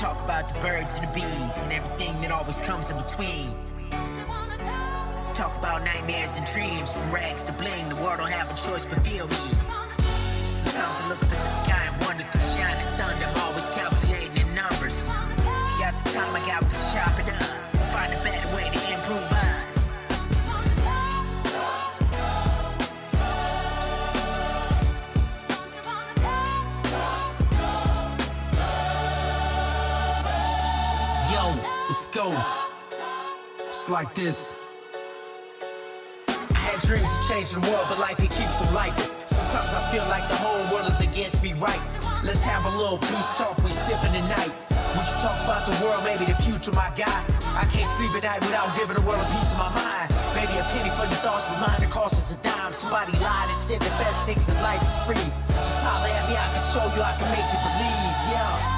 talk about the birds and the bees and everything that always comes in between. Let's talk about nightmares and dreams, from rags to bling. The world don't have a choice but feel me. Sometimes I look up at the sky and wonder through shining thunder. I'm always calculating in numbers. If you got the time, I got to chop it up. Find a better way to improve us. Yo, let's go. It's like this. I had dreams of changing the world, but life, it keeps them life. Sometimes I feel like the whole world is against me, right? Let's have a little peace talk, we sipping tonight. We can talk about the world, maybe the future, my guy. I can't sleep at night without giving the world a piece of my mind. Maybe a penny for your thoughts, but mine, it costs us a dime. Somebody lied and said the best things in life are free. Just holler at me, I can show you, I can make you believe, yeah.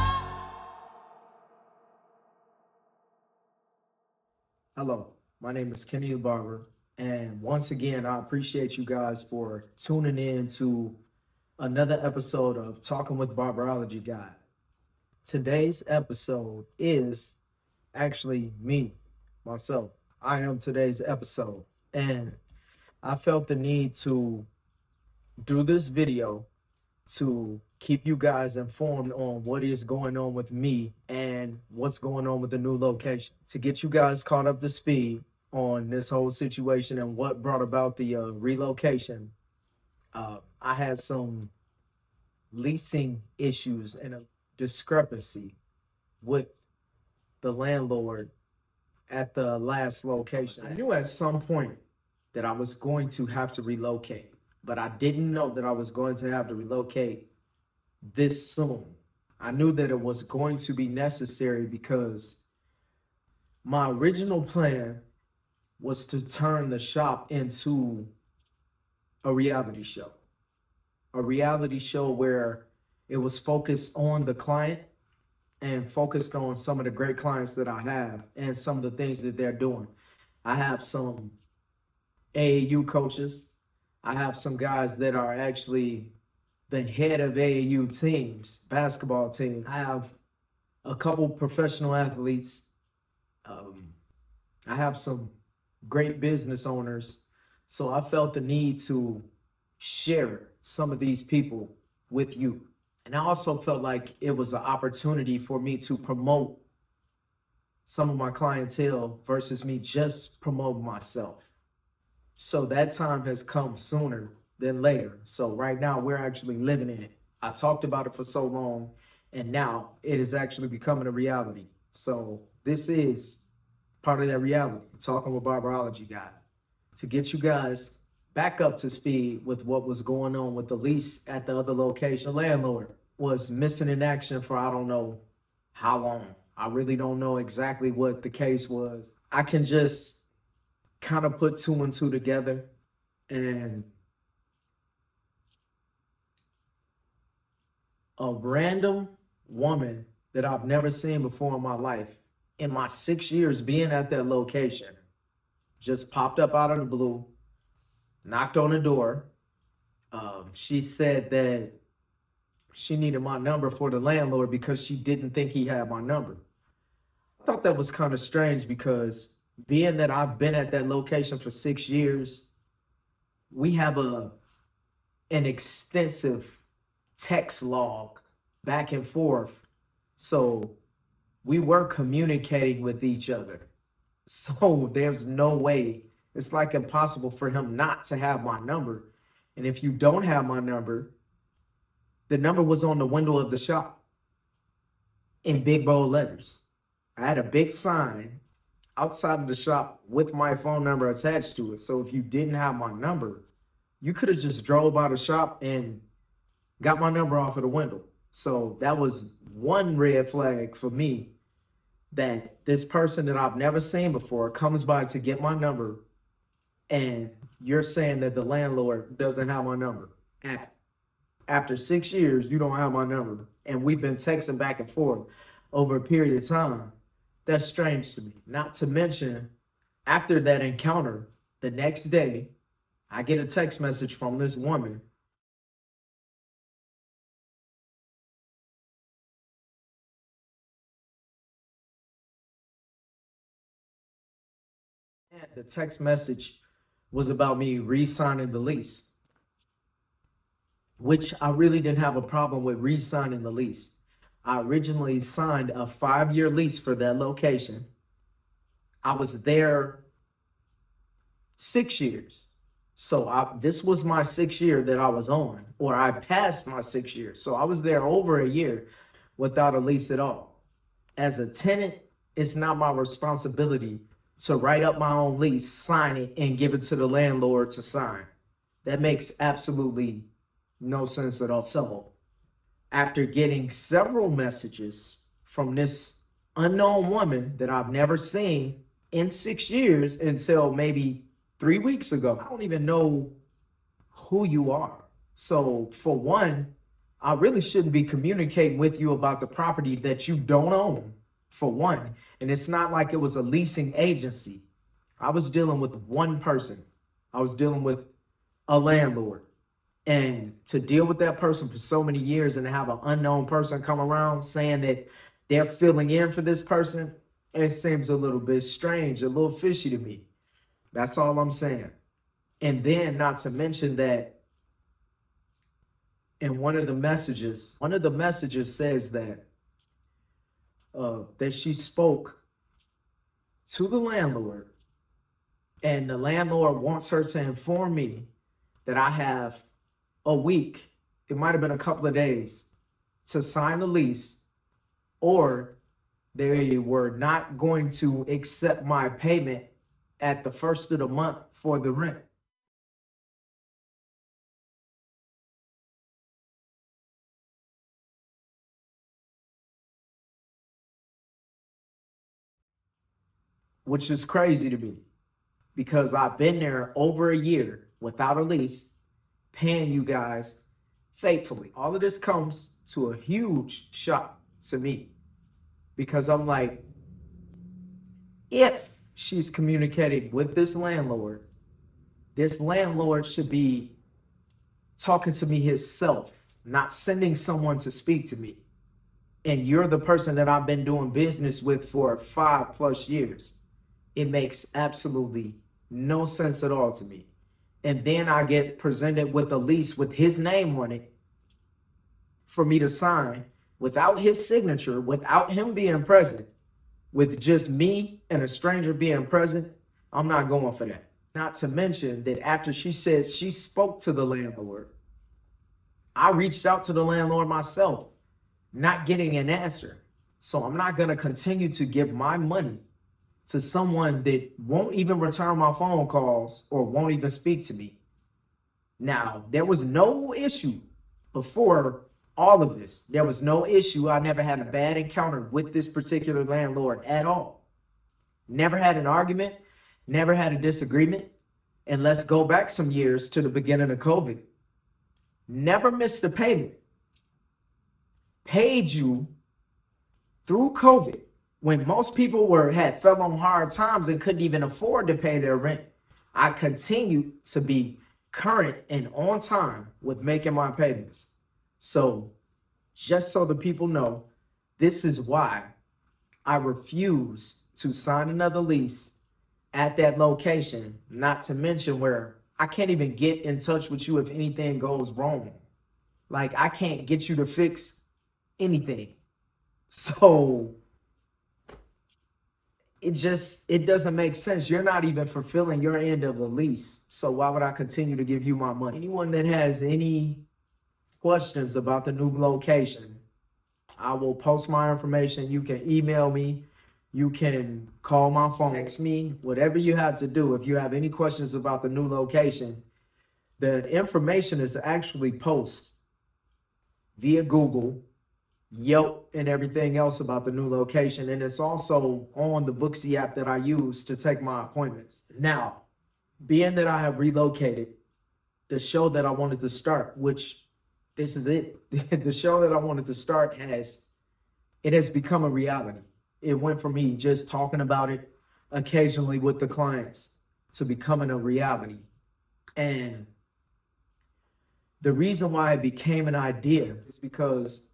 Hello, my name is Kenny the Barber, and once again, I appreciate you guys for tuning in to another episode of Talking with Barberology Guy. Today's episode is actually myself. I am today's episode, and I felt the need to do this video to keep you guys informed on what is going on with me and what's going on with the new location, to get you guys caught up to speed on this whole situation and what brought about the relocation. I had some leasing issues and a discrepancy with the landlord at the last location. I knew at some point that I was going to have to relocate, but I didn't know that I was going to have to relocate this soon. I knew that it was going to be necessary because my original plan was to turn the shop into a reality show. A reality show where it was focused on the client and focused on some of the great clients that I have and some of the things that they're doing. I have some AAU coaches. I have some guys that are actually the head of AAU teams, basketball teams. I have a couple professional athletes. I have some great business owners. So I felt the need to share some of these people with you. And I also felt like it was an opportunity for me to promote some of my clientele versus me just promote myself. So that time has come sooner than later. So right now we're actually living in it. I talked about it for so long, and now it is actually becoming a reality. So this is part of that reality, Talking with Barberology Guy, to get you guys back up to speed with what was going on with the lease at the other location. The landlord was missing in action for I don't know how long. I really don't know exactly what the case was. I can just kind of put two and two together, and a random woman that I've never seen before in my life, in my 6 years being at that location, just popped up out of the blue, knocked on the door. She said that she needed my number for the landlord because she didn't think he had my number. I thought that was kind of strange because being that I've been at that location for 6 years, we have an extensive text log back and forth. So we were communicating with each other. So there's no way, it's like impossible for him not to have my number. And if you don't have my number, the number was on the window of the shop in big bold letters. I had a big sign outside of the shop with my phone number attached to it. So if you didn't have my number, you could have just drove by the shop and got my number off of the window. So that was one red flag for me, that this person that I've never seen before comes by to get my number, and you're saying that the landlord doesn't have my number. After 6 years, you don't have my number, and we've been texting back and forth over a period of time. That's strange to me. Not to mention, after that encounter, the next day, I get a text message from this woman And the text message was about me re-signing the lease, which I really didn't have a problem with re-signing the lease. I originally signed a 5-year lease for that location. I was there 6 years. So this was my 6th year that I was on, or I passed my 6 years. So I was there over a year without a lease at all. As a tenant, it's not my responsibility to write up my own lease, sign it, and give it to the landlord to sign. That makes absolutely no sense at all. So after getting several messages from this unknown woman that I've never seen in 6 years until maybe 3 weeks ago, I don't even know who you are. So for one, I really shouldn't be communicating with you about the property that you don't own, for one. And it's not like it was a leasing agency. I was dealing with one person. I was dealing with a landlord. And to deal with that person for so many years and have an unknown person come around saying that they're filling in for this person, it seems a little bit strange, a little fishy to me. That's all I'm saying. And then not to mention that in one of the messages says that she spoke to the landlord, and the landlord wants her to inform me that I have a week, it might have been a couple of days, to sign the lease, or they were not going to accept my payment at the first of the month for the rent. Which is crazy to me because I've been there over a year without a lease, paying you guys faithfully. All of this comes to a huge shock to me because I'm like, if she's communicating with this landlord should be talking to me himself, not sending someone to speak to me. And you're the person that I've been doing business with for 5+ years. It makes absolutely no sense at all to me. And then I get presented with a lease with his name on it for me to sign without his signature, without him being present, with just me and a stranger being present. I'm not going for that. Not to mention that after she said she spoke to the landlord, I reached out to the landlord myself, not getting an answer. So I'm not going to continue to give my money to someone that won't even return my phone calls or won't even speak to me. Now, there was no issue before all of this. There was no issue. I never had a bad encounter with this particular landlord at all. Never had an argument, never had a disagreement. And let's go back some years to the beginning of COVID. Never missed a payment. Paid you through COVID when most people fell on hard times and couldn't even afford to pay their rent. I continued to be current and on time with making my payments. So just so the people know, this is why I refuse to sign another lease at that location, not to mention where I can't even get in touch with you if anything goes wrong. Like, I can't get you to fix anything. So it doesn't make sense. You're not even fulfilling your end of the lease. So why would I continue to give you my money? Anyone that has any questions about the new location, I will post my information. You can email me. You can call my phone, text me, whatever you have to do. If you have any questions about the new location, the information is actually posted via Google, Yelp, and everything else about the new location. And it's also on the Booksy app that I use to take my appointments. Now, being that I have relocated, the show that I wanted to start, which this is it, the show that I wanted to start has become a reality. It went from me just talking about it occasionally with the clients to becoming a reality. And the reason why it became an idea is because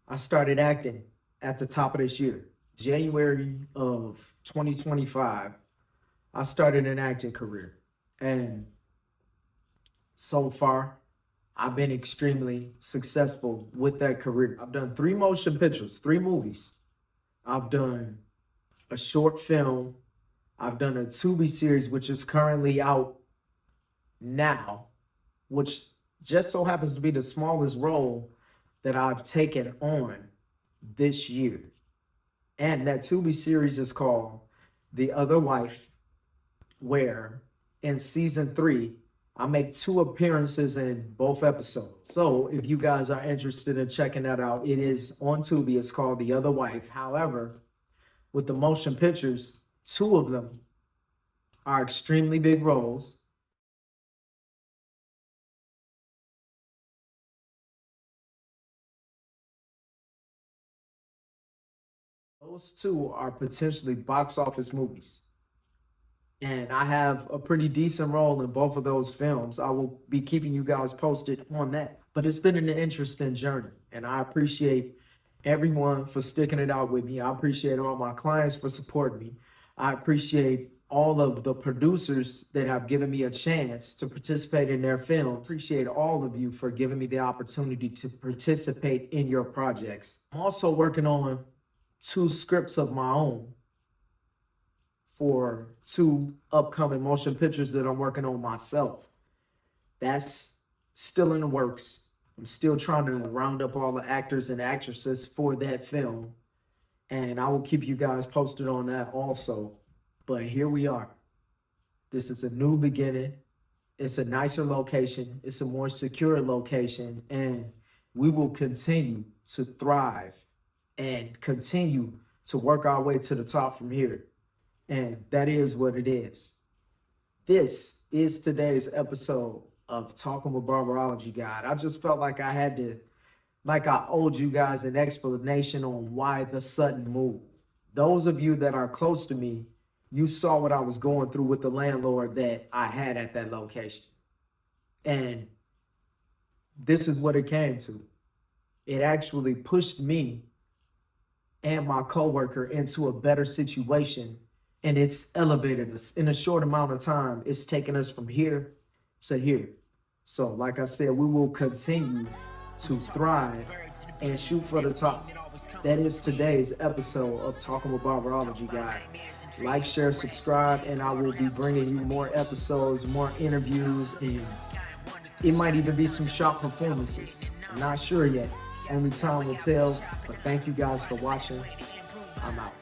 I started acting at the top of this year, January of 2025. I started an acting career. And so far, I've been extremely successful with that career. I've done 3 motion pictures, 3 movies. I've done a short film. I've done a Tubi series, which is currently out now, which just so happens to be the smallest role that I've taken on this year. And that Tubi series is called The Other Wife, where in season 3, I make 2 appearances in both episodes. So if you guys are interested in checking that out, it is on Tubi. It's called The Other Wife. However, with the motion pictures, 2 of them are extremely big roles. Those 2 are potentially box office movies. And I have a pretty decent role in both of those films. I will be keeping you guys posted on that. But it's been an interesting journey, and I appreciate everyone for sticking it out with me. I appreciate all my clients for supporting me. I appreciate all of the producers that have given me a chance to participate in their films. I appreciate all of you for giving me the opportunity to participate in your projects. I'm also working on 2 scripts of my own for 2 upcoming motion pictures that I'm working on myself. That's still in the works. I'm still trying to round up all the actors and actresses for that film. And I will keep you guys posted on that also. But here we are. This is a new beginning. It's a nicer location. It's a more secure location. And we will continue to thrive and continue to work our way to the top from here. And that is what it is. This is today's episode of Talking with Barberology Guide. I just felt like I had to, like I owed you guys an explanation on why the sudden move. Those of you that are close to me, you saw what I was going through with the landlord that I had at that location. And this is what it came to. It actually pushed me and my coworker into a better situation. And it's elevated us in a short amount of time. It's taken us from here to here. So like I said, we will continue to thrive and shoot for the top. That is today's episode of Talking with Barberology Guide. Like, share, subscribe, and I will be bringing you more episodes, more interviews, and it might even be some short performances. I'm not sure yet. Only time will tell. But thank you guys for watching. I'm out.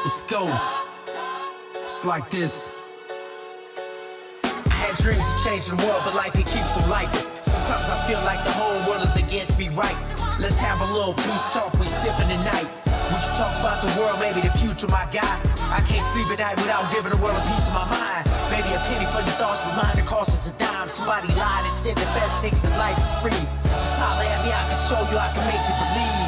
Let's go. It's like this. I had dreams of changing the world, but life, it keeps them life. Sometimes I feel like the whole world is against me, right? Let's have a little peace talk, we sipping tonight. We can talk about the world, maybe the future, my guy. I can't sleep at night without giving the world a piece of my mind. Maybe a penny for your thoughts, but mine, the cost is a dime. Somebody lied and said the best things in life are free. Just holler at me, I can show you, I can make you believe.